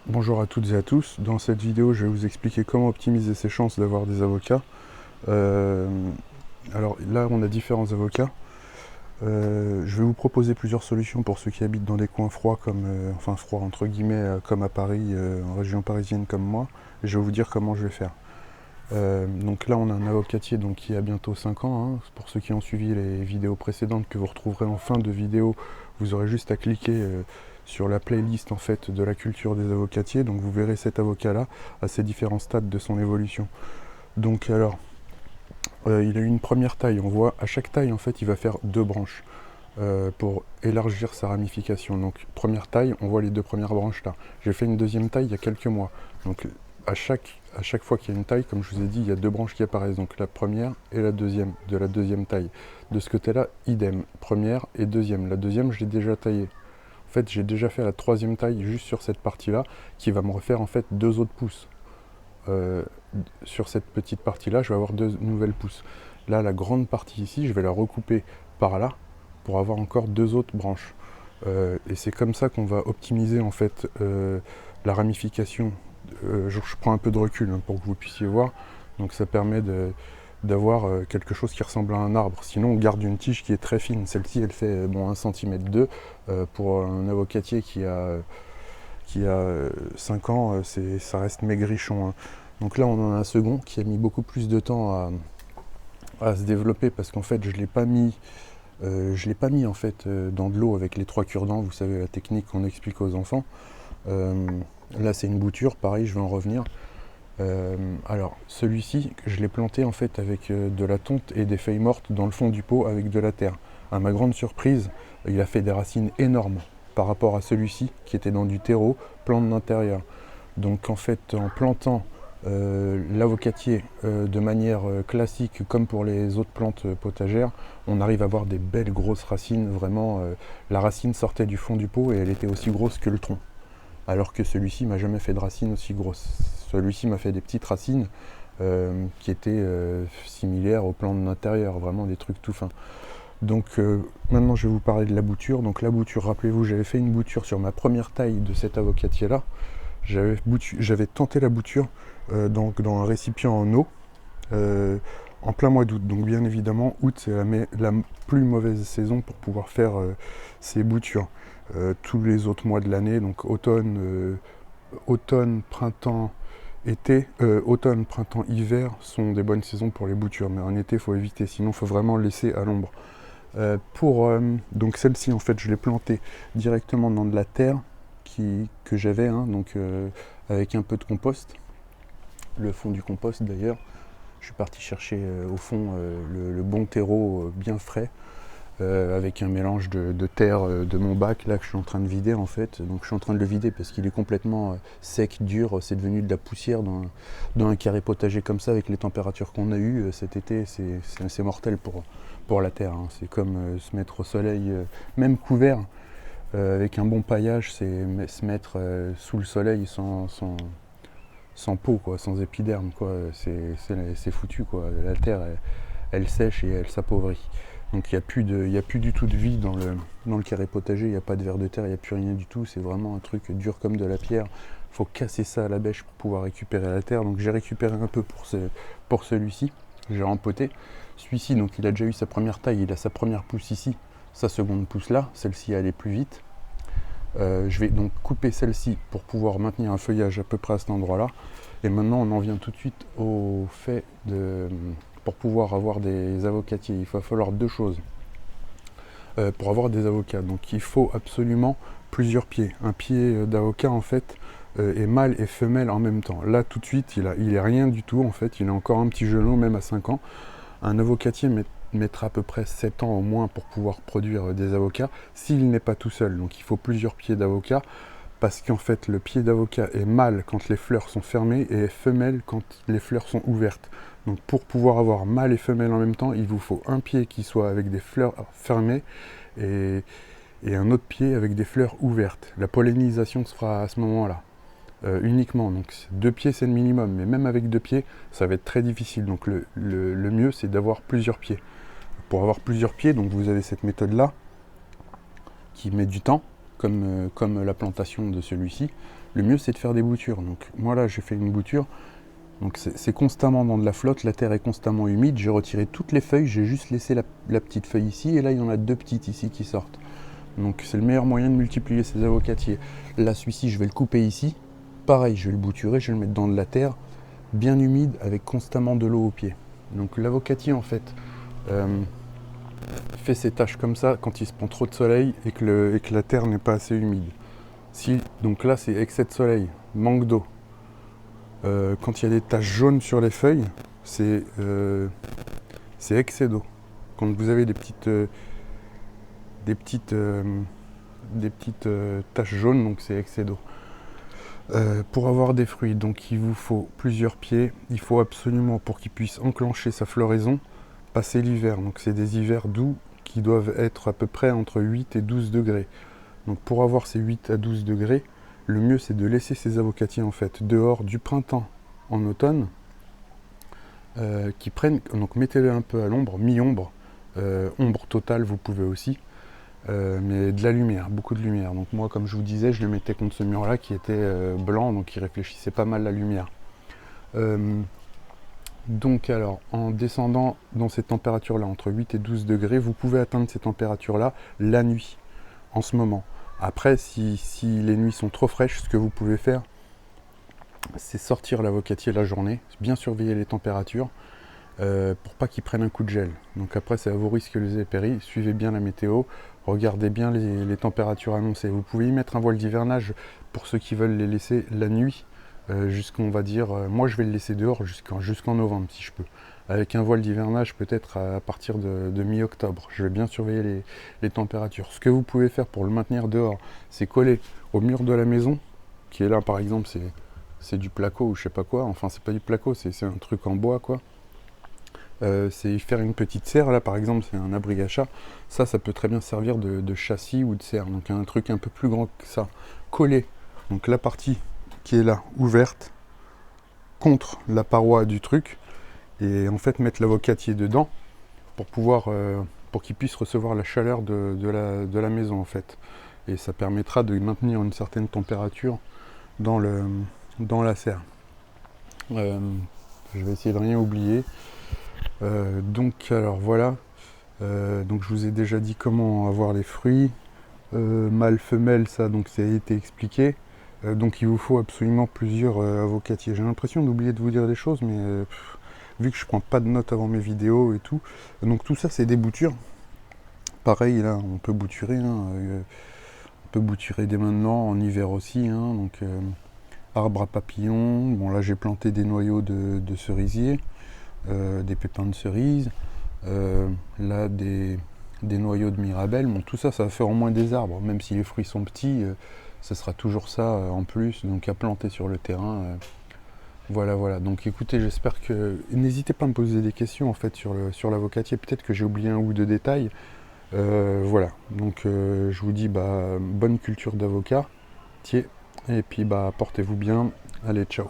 Bonjour à toutes et à tous. Dans cette vidéo, je vais vous expliquer comment optimiser ses chances d'avoir des avocats. Euh, alors là, on a différents avocats. Je vais vous proposer plusieurs solutions pour ceux qui habitent dans des coins froids, enfin froids entre guillemets, comme à Paris, en région parisienne comme moi. Et je vais vous dire comment je vais faire. Donc là, on a un avocatier qui a bientôt 5 ans. Pour ceux qui ont suivi les vidéos précédentes que vous retrouverez en fin de vidéo, vous aurez juste à cliquer sur la playlist en fait de la culture des avocatiers. Donc vous verrez cet avocat-là à ses différents stades de son évolution. Donc alors, il a eu une première taille. On voit à chaque taille en fait, il va faire deux branches pour élargir sa ramification. Donc première taille, on voit les deux premières branches là. J'ai fait une deuxième taille il y a quelques mois. Donc à chaque fois qu'il y a une taille, comme je vous ai dit, il y a deux branches qui apparaissent. Donc la première et la deuxième, de la deuxième taille. De ce côté-là, idem. Première et deuxième. La deuxième, je l'ai déjà taillée. En fait, j'ai déjà fait la troisième taille juste sur cette partie-là, qui va me refaire en fait deux autres pouces. Euh, sur cette petite partie-là, je vais avoir deux nouvelles pousses. Là, la grande partie ici, je vais la recouper par là pour avoir encore deux autres branches. Et c'est comme ça qu'on va optimiser en fait la ramification. Je prends un peu de recul pour que vous puissiez voir. Donc ça permet d'avoir quelque chose qui ressemble à un arbre. Sinon, on garde une tige qui est très fine. Celle-ci, elle fait 1 cm 2 pour un avocatier qui a 5 ans, ça reste maigrichon. Donc là, on en a un second qui a mis beaucoup plus de temps à se développer parce qu'en fait, je l'ai pas mis en fait dans de l'eau avec les trois cure-dents. Vous savez la technique qu'on explique aux enfants. Euh, Là, c'est une bouture. Pareil, je vais en revenir. Alors, celui-ci, je l'ai planté en fait avec de la tonte et des feuilles mortes dans le fond du pot avec de la terre. À ma grande surprise, il a fait des racines énormes par rapport à celui-ci qui était dans du terreau, plante d'intérieur. Donc en fait, en plantant l'avocatier de manière classique, comme pour les autres plantes potagères, on arrive à avoir des belles grosses racines. Vraiment, la racine sortait du fond du pot et elle était aussi grosse que le tronc. Alors que celui-ci m'a jamais fait de racines aussi grosses. Celui-ci m'a fait des petites racines qui étaient similaires aux plantes d'intérieur, vraiment des trucs tout fins. Donc maintenant je vais vous parler de la bouture. Donc la bouture, rappelez-vous, j'avais fait une bouture sur ma première taille de cet avocatier là. J'avais tenté la bouture dans un récipient en eau en plein mois d'août. Donc bien évidemment, août c'est la plus mauvaise saison pour pouvoir faire ces boutures. Tous les autres mois de l'année, donc automne, printemps, été, automne, printemps, hiver sont des bonnes saisons pour les boutures. Mais en été, il faut éviter, sinon il faut vraiment laisser à l'ombre. Donc celle-ci, en fait, je l'ai plantée directement dans de la terre que j'avais, avec un peu de compost. Le fond du compost d'ailleurs. Je suis parti chercher au fond le bon terreau bien frais avec un mélange de terre de mon bac là que je suis en train de vider en fait. Donc je suis en train de le vider parce qu'il est complètement sec, dur, c'est devenu de la poussière dans un carré potager comme ça avec les températures qu'on a eues cet été, c'est mortel pour la terre. C'est comme se mettre au soleil, même couvert, avec un bon paillage, c'est se mettre sous le soleil sans peau, quoi, sans épiderme, quoi. C'est foutu, quoi. La terre, elle sèche et elle s'appauvrit. Donc il n'y a plus du tout de vie dans le carré potager, il n'y a pas de vers de terre, il n'y a plus rien du tout. C'est vraiment un truc dur comme de la pierre. Il faut casser ça à la bêche pour pouvoir récupérer la terre. Donc j'ai récupéré un peu pour celui-ci. J'ai rempoté. Celui-ci, donc il a déjà eu sa première taille, il a sa première pousse ici, sa seconde pousse là. Celle-ci, elle est plus vite. Je vais donc couper celle-ci pour pouvoir maintenir un feuillage à peu près à cet endroit-là. Et maintenant, on en vient tout de suite au fait de... Pour pouvoir avoir des avocatiers, il va falloir deux choses. Pour avoir des avocats, donc il faut absolument plusieurs pieds. Un pied d'avocat, en fait, est mâle et femelle en même temps. Là, tout de suite, il est rien du tout, en fait. Il a encore un petit gelon, même à 5 ans. Un avocatier mettra à peu près 7 ans au moins pour pouvoir produire des avocats, s'il n'est pas tout seul. Donc il faut plusieurs pieds d'avocat, parce qu'en fait le pied d'avocat est mâle quand les fleurs sont fermées et est femelle quand les fleurs sont ouvertes. Donc pour pouvoir avoir mâle et femelle en même temps, il vous faut un pied qui soit avec des fleurs fermées et, et un autre pied avec des fleurs ouvertes. La pollinisation se fera à ce moment-là. Uniquement. Donc deux pieds c'est le minimum, mais même avec deux pieds, ça va être très difficile. Donc le mieux c'est d'avoir plusieurs pieds. Pour avoir plusieurs pieds, donc vous avez cette méthode là qui met du temps, comme la plantation de celui-ci, le mieux c'est de faire des boutures. Donc moi là j'ai fait une bouture, donc c'est constamment dans de la flotte, la terre est constamment humide, j'ai retiré toutes les feuilles, j'ai juste laissé la petite feuille ici, et là il y en a 2 petites ici qui sortent. Donc c'est le meilleur moyen de multiplier ces avocatiers. Là celui-ci je vais le couper ici, pareil je vais le bouturer, je vais le mettre dans de la terre, bien humide, avec constamment de l'eau au pied. Donc l'avocatier en fait fait ses tâches comme ça quand il se prend trop de soleil et que la terre n'est pas assez humide. Donc là c'est excès de soleil, manque d'eau. Quand il y a des taches jaunes sur les feuilles, c'est excès d'eau. Quand vous avez des petites taches jaunes, donc c'est excès d'eau. Pour avoir des fruits, donc il vous faut plusieurs pieds. Il faut absolument, pour qu'ils puissent enclencher sa floraison, passer l'hiver. Donc c'est des hivers doux qui doivent être à peu près entre 8 et 12 degrés. Donc pour avoir ces 8 à 12 degrés, le mieux c'est de laisser ces avocatiers en fait dehors du printemps en automne, qui prennent, donc mettez-les un peu à l'ombre, mi-ombre, ombre totale vous pouvez aussi, mais de la lumière, beaucoup de lumière. Donc moi comme je vous disais, je les mettais contre ce mur là qui était blanc, donc il réfléchissait pas mal la lumière. Donc alors en descendant dans ces températures là, entre 8 et 12 degrés, vous pouvez atteindre ces températures là la nuit, en ce moment. Après si les nuits sont trop fraîches, ce que vous pouvez faire, c'est sortir l'avocatier la journée, bien surveiller les températures, pour pas qu'ils prennent un coup de gel. Donc après c'est à vos risques et périls, suivez bien la météo, regardez bien les températures annoncées. Vous pouvez y mettre un voile d'hivernage pour ceux qui veulent les laisser la nuit, jusqu'on va dire, moi je vais le laisser dehors jusqu'en novembre si je peux. Avec un voile d'hivernage peut-être à partir de mi-octobre. Je vais bien surveiller les températures. Ce que vous pouvez faire pour le maintenir dehors, c'est coller au mur de la maison, qui est là par exemple, c'est du placo ou je sais pas quoi, enfin c'est pas du placo, c'est un truc en bois quoi. C'est faire une petite serre, là par exemple c'est un abri à chat, ça peut très bien servir de châssis ou de serre, donc un truc un peu plus grand que ça, collé, donc la partie qui est là, ouverte, contre la paroi du truc, et en fait mettre l'avocatier dedans, pour pouvoir, pour qu'il puisse recevoir la chaleur de la maison en fait, et ça permettra de maintenir une certaine température dans la serre. Je vais essayer de rien oublier. Donc alors voilà, donc je vous ai déjà dit comment avoir les fruits, mâle, femelle, ça donc ça a été expliqué. Donc il vous faut absolument plusieurs avocatiers. J'ai l'impression d'oublier de vous dire des choses, mais vu que je prends pas de notes avant mes vidéos et tout, donc tout ça c'est des boutures. Pareil là, on peut bouturer, hein, on peut bouturer dès maintenant, en hiver aussi, hein, donc arbre à papillons. Bon là j'ai planté des noyaux de cerisier. Des pépins de cerise, là des noyaux de mirabelle. Bon, tout ça, ça va faire au moins des arbres, même si les fruits sont petits, ce sera toujours ça en plus, donc à planter sur le terrain. Voilà. Donc écoutez, j'espère que... N'hésitez pas à me poser des questions en fait sur l'avocatier, peut-être que j'ai oublié un ou deux détails. Voilà, donc je vous dis bonne culture d'avocat, et puis portez-vous bien, allez ciao.